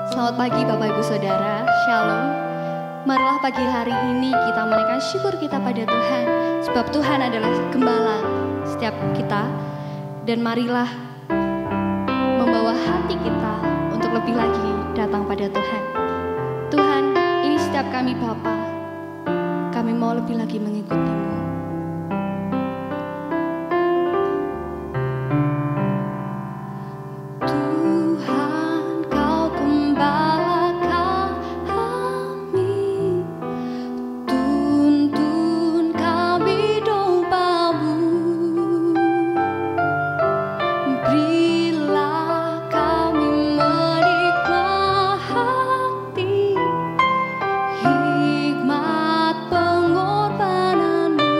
Selamat pagi Bapak Ibu Saudara, Shalom. Marilah pagi hari ini kita menaikkan syukur kita pada Tuhan, sebab Tuhan adalah gembala setiap kita. Dan marilah membawa hati kita untuk lebih lagi datang pada Tuhan. Tuhan, ini setiap kami Bapa, kami mau lebih lagi mengikuti-Mu. Hikmat pengorbananmu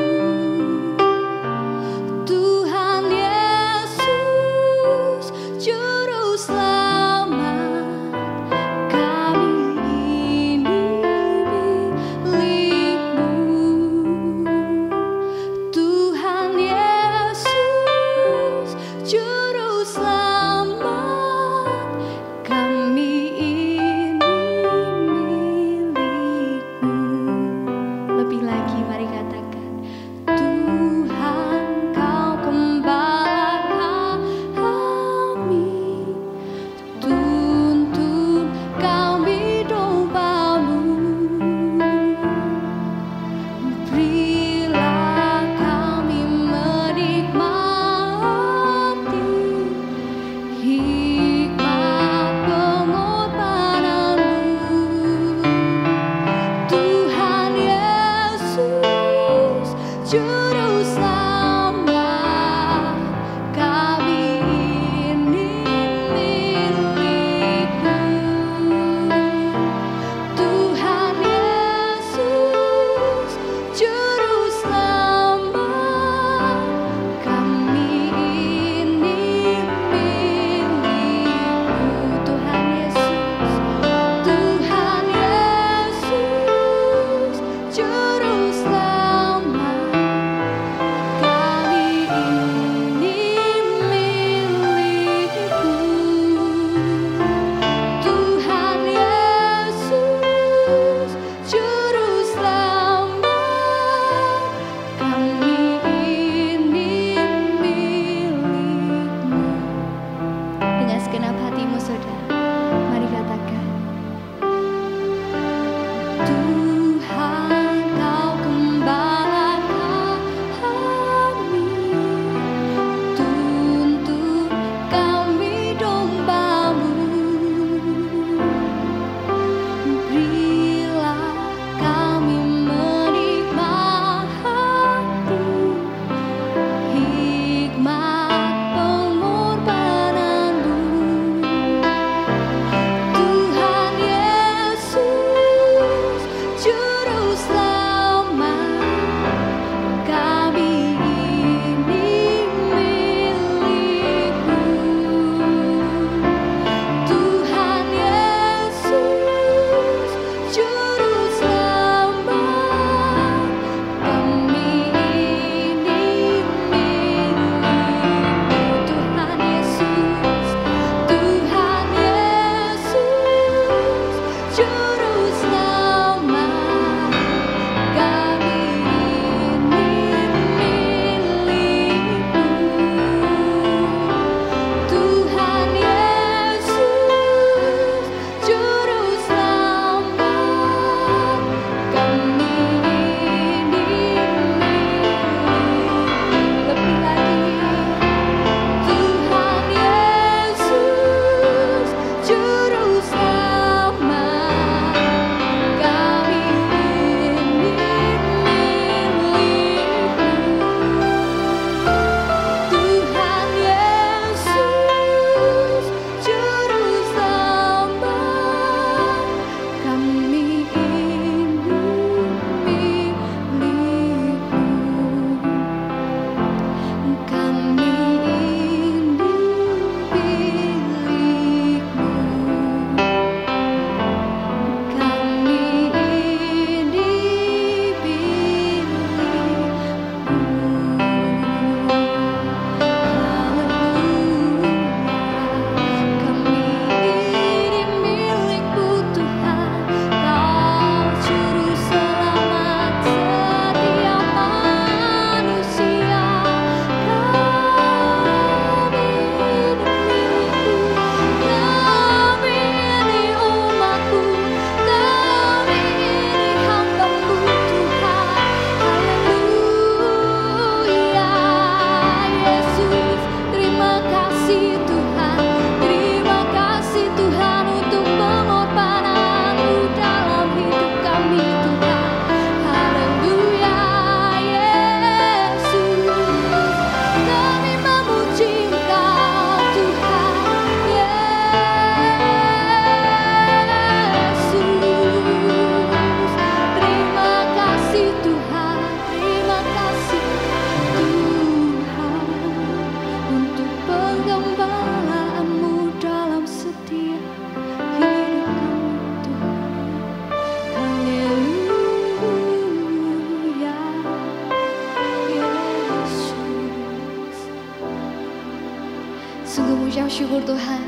syukur Tuhan,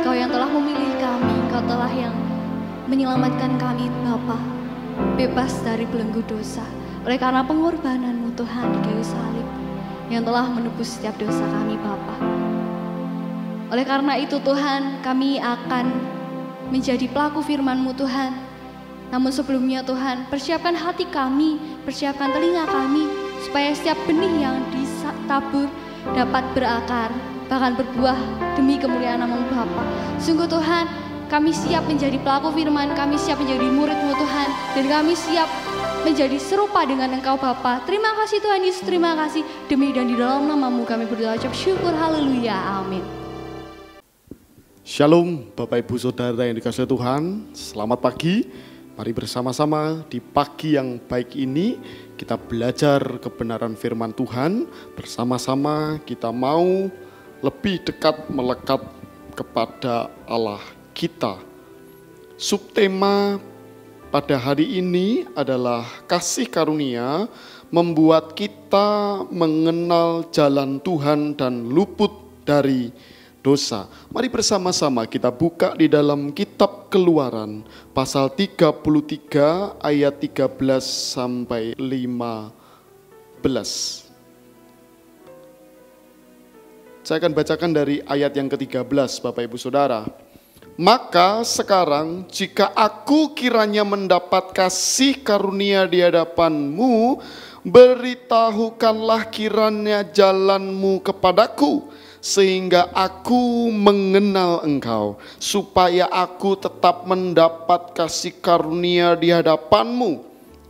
Kau yang telah memilih kami, Kau telah yang menyelamatkan kami Bapa, bebas dari belenggu dosa. Oleh karena pengorbanan-Mu Tuhan di kayu salib, yang telah menebus setiap dosa kami Bapa. Oleh karena itu Tuhan, kami akan menjadi pelaku firman-Mu Tuhan. Namun sebelumnya Tuhan, persiapkan hati kami, persiapkan telinga kami, supaya setiap benih yang ditabur dapat berakar, bahkan berbuah demi kemuliaan nama-Mu Bapa. Sungguh Tuhan, kami siap menjadi pelaku firman, kami siap menjadi murid-Mu Tuhan, dan kami siap menjadi serupa dengan Engkau Bapa. Terima kasih Tuhan Yesus, terima kasih. Demi dan di dalam nama-Mu kami berdoa ucap syukur, haleluya, amin. Shalom Bapak Ibu Saudara yang dikasihi Tuhan, selamat pagi. Mari bersama-sama di pagi yang baik ini kita belajar kebenaran firman Tuhan. Bersama-sama kita mau lebih dekat melekat kepada Allah kita. Subtema pada hari ini adalah kasih karunia membuat kita mengenal jalan Tuhan dan luput dari dosa. Mari bersama-sama kita buka di dalam kitab Keluaran pasal 33 ayat 13 sampai 15. Saya akan bacakan dari ayat yang ke-13 Bapak Ibu Saudara. Maka sekarang jika aku kiranya mendapat kasih karunia di hadapan-Mu, beritahukanlah kiranya jalan-Mu kepadaku, sehingga aku mengenal Engkau, supaya aku tetap mendapat kasih karunia di hadapan-Mu.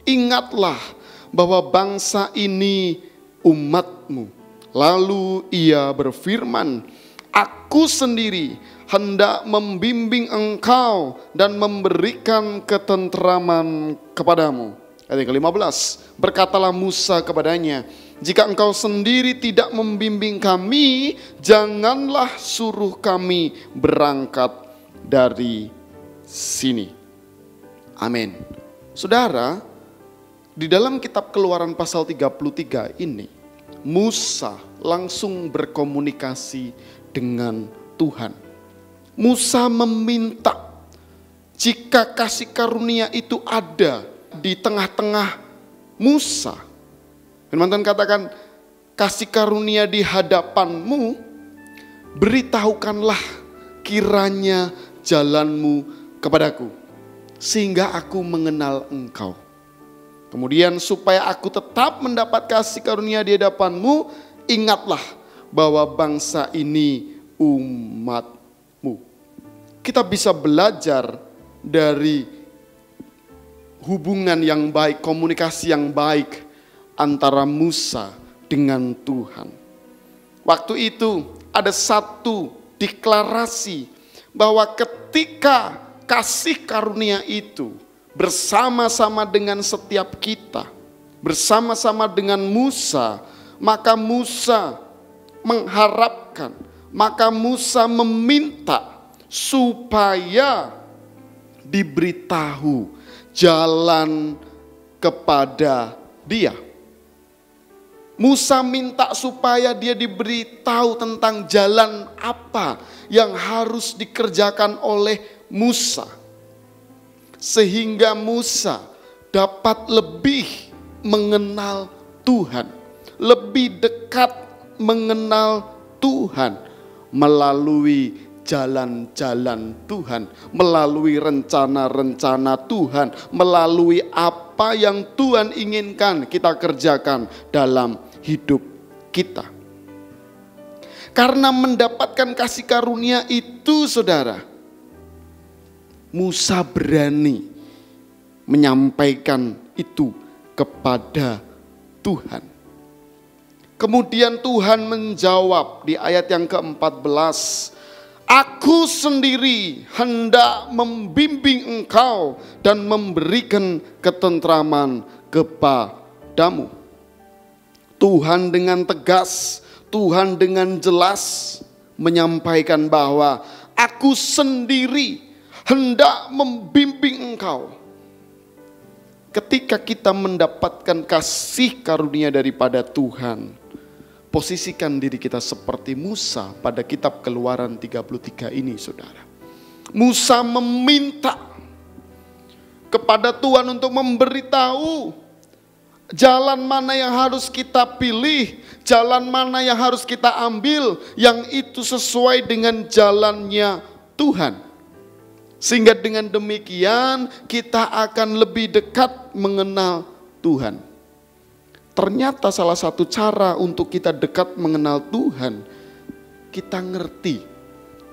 Ingatlah bahwa bangsa ini umat-Mu. Lalu ia berfirman, aku sendiri hendak membimbing engkau dan memberikan ketenteraman kepadamu. Ayat ke-15, berkatalah Musa kepadanya, jika engkau sendiri tidak membimbing kami, janganlah suruh kami berangkat dari sini. Amin. Saudara, di dalam kitab Keluaran pasal 33 ini, Musa langsung berkomunikasi dengan Tuhan. Musa meminta jika kasih karunia itu ada di tengah-tengah Musa. Firman Tuhan katakan, kasih karunia di hadapan-Mu, beritahukanlah kiranya jalan-Mu kepadaku, sehingga aku mengenal Engkau. Kemudian supaya aku tetap mendapat kasih karunia di hadapan-Mu, ingatlah bahwa bangsa ini umat-Mu. Kita bisa belajar dari hubungan yang baik, komunikasi yang baik antara Musa dengan Tuhan. Waktu itu ada satu deklarasi bahwa ketika kasih karunia itu bersama-sama dengan setiap kita, bersama-sama dengan Musa, maka Musa mengharapkan, maka Musa meminta supaya diberitahu jalan kepada dia. Musa minta supaya dia diberitahu tentang jalan apa yang harus dikerjakan oleh Musa, sehingga Musa dapat lebih mengenal Tuhan, lebih dekat mengenal Tuhan melalui jalan-jalan Tuhan, melalui rencana-rencana Tuhan, melalui apa yang Tuhan inginkan kita kerjakan dalam hidup kita. Karena mendapatkan kasih karunia itu, saudara, Musa berani menyampaikan itu kepada Tuhan. Kemudian Tuhan menjawab di ayat yang ke-14, aku sendiri hendak membimbing engkau dan memberikan ketentraman kepadamu. Tuhan dengan tegas, Tuhan dengan jelas menyampaikan bahwa aku sendiri hendak membimbing engkau. Ketika kita mendapatkan kasih karunia daripada Tuhan, posisikan diri kita seperti Musa pada kitab Keluaran 33 ini, saudara. Musa meminta kepada Tuhan untuk memberitahu jalan mana yang harus kita pilih, jalan mana yang harus kita ambil, yang itu sesuai dengan jalannya Tuhan. Sehingga dengan demikian kita akan lebih dekat mengenal Tuhan. Ternyata salah satu cara untuk kita dekat mengenal Tuhan, kita ngerti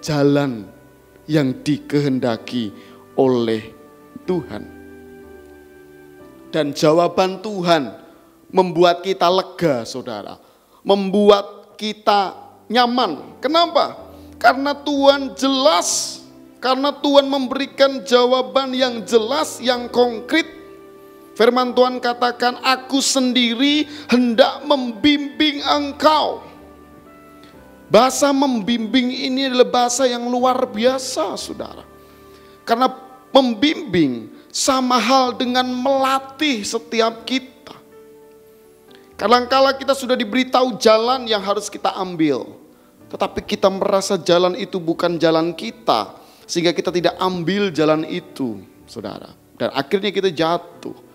jalan yang dikehendaki oleh Tuhan. Dan jawaban Tuhan membuat kita lega, saudara. Membuat kita nyaman. Kenapa? Karena Tuhan jelas. Karena Tuhan memberikan jawaban yang jelas, yang konkret. Firman Tuhan katakan, aku sendiri hendak membimbing engkau. Bahasa membimbing ini adalah bahasa yang luar biasa, saudara. Karena membimbing sama hal dengan melatih setiap kita. Kadang-kala kita sudah diberitahu jalan yang harus kita ambil, tetapi kita merasa jalan itu bukan jalan kita, sehingga kita tidak ambil jalan itu, saudara. Dan akhirnya kita jatuh.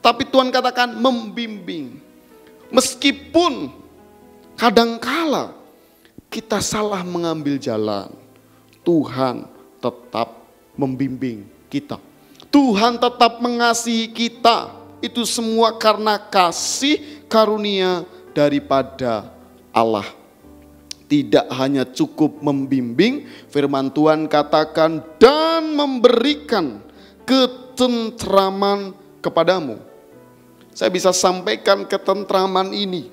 Tetapi Tuhan katakan membimbing. Meskipun kadangkala kita salah mengambil jalan, Tuhan tetap membimbing kita. Tuhan tetap mengasihi kita. Itu semua karena kasih karunia daripada Allah. Tidak hanya cukup membimbing, firman Tuhan katakan, dan memberikan ketentraman kepadamu. Saya bisa sampaikan ketentraman ini.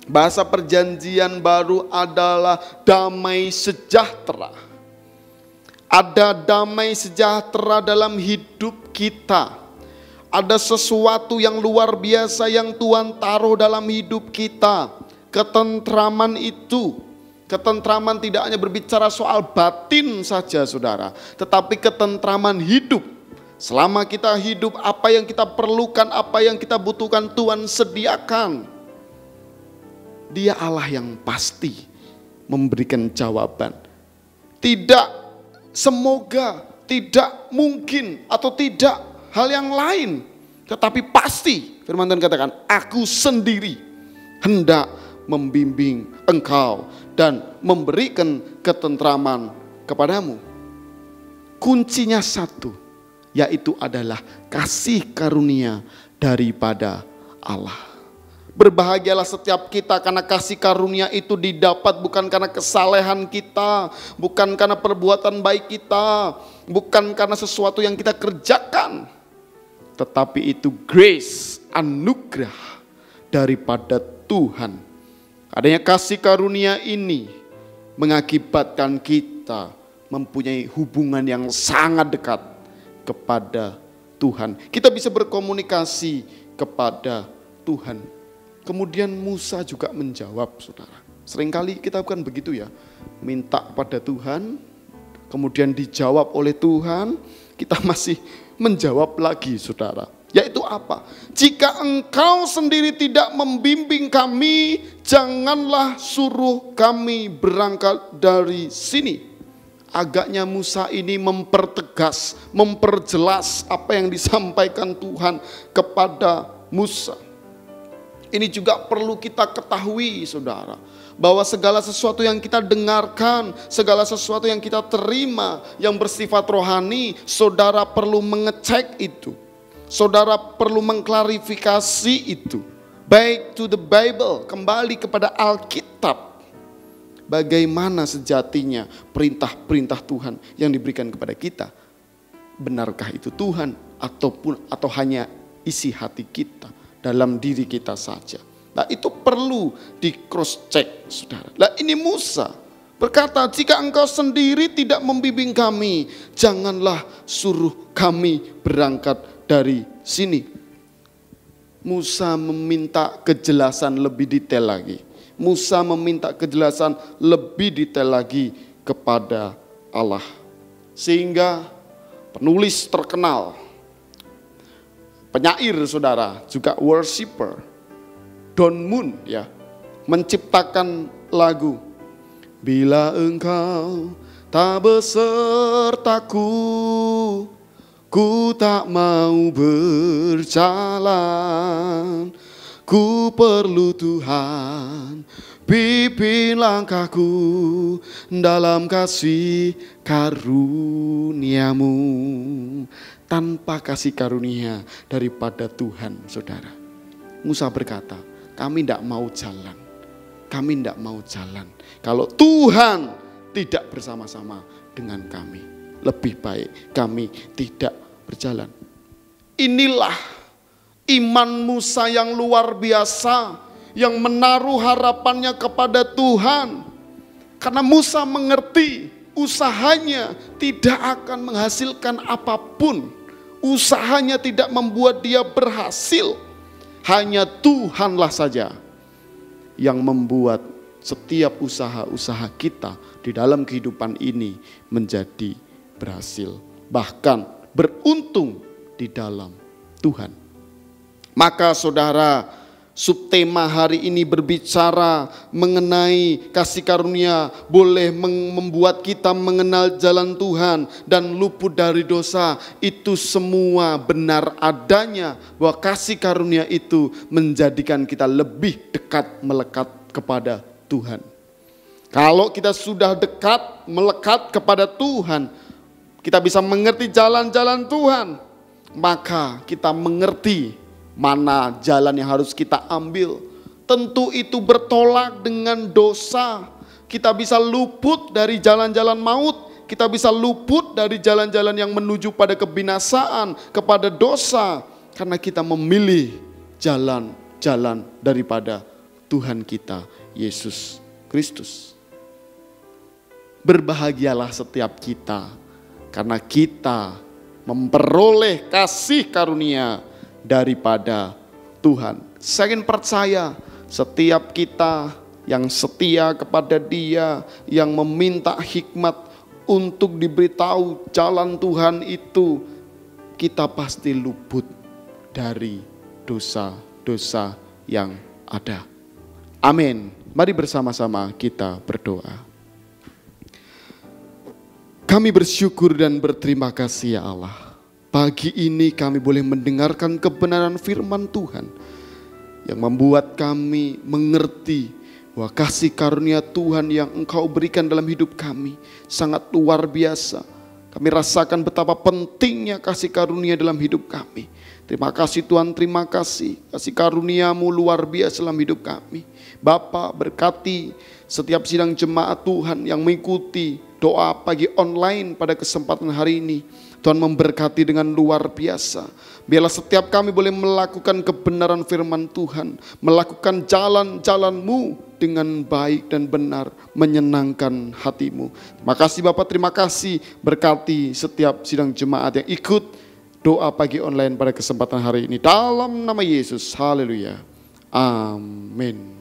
Bahasa perjanjian baru adalah damai sejahtera. Ada damai sejahtera dalam hidup kita. Ada sesuatu yang luar biasa yang Tuhan taruh dalam hidup kita. Ketentraman itu. Ketentraman tidak hanya berbicara soal batin saja, saudara. Tetapi ketentraman hidup. Selama kita hidup, apa yang kita perlukan, apa yang kita butuhkan, Tuhan sediakan. Dia Allah yang pasti memberikan jawaban. Tidak semoga, tidak mungkin, atau tidak hal yang lain. Tetapi pasti, firman Tuhan katakan, aku sendiri hendak membimbing engkau dan memberikan ketentraman kepadamu. Kuncinya satu, yaitu adalah kasih karunia daripada Allah. Berbahagialah setiap kita karena kasih karunia itu didapat bukan karena kesalehan kita, bukan karena perbuatan baik kita, bukan karena sesuatu yang kita kerjakan, tetapi itu grace, anugerah daripada Tuhan. Adanya kasih karunia ini mengakibatkan kita mempunyai hubungan yang sangat dekat kepada Tuhan. Kita bisa berkomunikasi kepada Tuhan. Kemudian Musa juga menjawab, saudara. Seringkali kita bukan begitu ya. Minta pada Tuhan, kemudian dijawab oleh Tuhan, kita masih menjawab lagi, saudara. Yaitu apa? Jika engkau sendiri tidak membimbing kami, janganlah suruh kami berangkat dari sini. Agaknya Musa ini mempertegas, memperjelas apa yang disampaikan Tuhan kepada Musa. Ini juga perlu kita ketahui, saudara, bahwa segala sesuatu yang kita dengarkan, segala sesuatu yang kita terima yang bersifat rohani, saudara perlu mengecek itu. Saudara perlu mengklarifikasi itu. Back to the Bible, kembali kepada Alkitab. Bagaimana sejatinya perintah-perintah Tuhan yang diberikan kepada kita? Benarkah itu Tuhan atau hanya isi hati kita? Dalam diri kita saja. Nah, itu perlu di cross check, saudara. Nah, ini Musa berkata, jika engkau sendiri tidak membimbing kami, janganlah suruh kami berangkat dari sini. Musa meminta kejelasan lebih detail lagi. Musa meminta kejelasan lebih detail lagi kepada Allah. Sehingga penulis terkenal, penyair, saudara, juga worshiper, Don Moon, ya, menciptakan lagu. Bila engkau tak besertaku, ku tak mau berjalan. Ku perlu Tuhan, pimpin langkahku dalam kasih karunia-Mu. Tanpa kasih karunia daripada Tuhan, saudara. Musa berkata, kami tidak mau jalan. Kami tidak mau jalan. Kalau Tuhan tidak bersama-sama dengan kami, lebih baik kami tidak berjalan. Inilah iman Musa yang luar biasa, yang menaruh harapannya kepada Tuhan. Karena Musa mengerti usahanya tidak akan menghasilkan apapun. Usahanya tidak membuat dia berhasil. Hanya Tuhanlah saja yang membuat setiap usaha-usaha kita di dalam kehidupan ini menjadi berhasil. Bahkan beruntung di dalam Tuhan. Maka saudara, subtema hari ini berbicara mengenai kasih karunia boleh membuat kita mengenal jalan Tuhan dan luput dari dosa. Itu semua benar adanya, bahwa kasih karunia itu menjadikan kita lebih dekat melekat kepada Tuhan. Kalau kita sudah dekat melekat kepada Tuhan, kita bisa mengerti jalan-jalan Tuhan, maka kita mengerti mana jalan yang harus kita ambil. Tentu itu bertolak dengan dosa. Kita bisa luput dari jalan-jalan maut. Kita bisa luput dari jalan-jalan yang menuju pada kebinasaan, kepada dosa. Karena kita memilih jalan-jalan daripada Tuhan kita, Yesus Kristus. Berbahagialah setiap kita, karena kita memperoleh kasih karunia daripada Tuhan. Saya ingin percaya setiap kita yang setia kepada Dia, yang meminta hikmat untuk diberitahu jalan Tuhan itu, kita pasti luput dari dosa-dosa yang ada. Amin. Mari bersama-sama kita berdoa. Kami bersyukur dan berterima kasih ya Allah. Pagi ini kami boleh mendengarkan kebenaran firman Tuhan yang membuat kami mengerti bahwa kasih karunia Tuhan yang Engkau berikan dalam hidup kami sangat luar biasa. Kami rasakan betapa pentingnya kasih karunia dalam hidup kami. Terima kasih Tuhan, terima kasih. Kasih karunia-Mu luar biasa dalam hidup kami. Bapa, berkati setiap sidang jemaat Tuhan yang mengikuti doa pagi online pada kesempatan hari ini. Tuhan memberkati dengan luar biasa. Biarlah setiap kami boleh melakukan kebenaran firman Tuhan, melakukan jalan-jalan-Mu dengan baik dan benar, menyenangkan hati-Mu. Terima kasih Bapak, terima kasih. Berkati setiap sidang jemaat yang ikut doa pagi online pada kesempatan hari ini. Dalam nama Yesus, haleluya. Amin.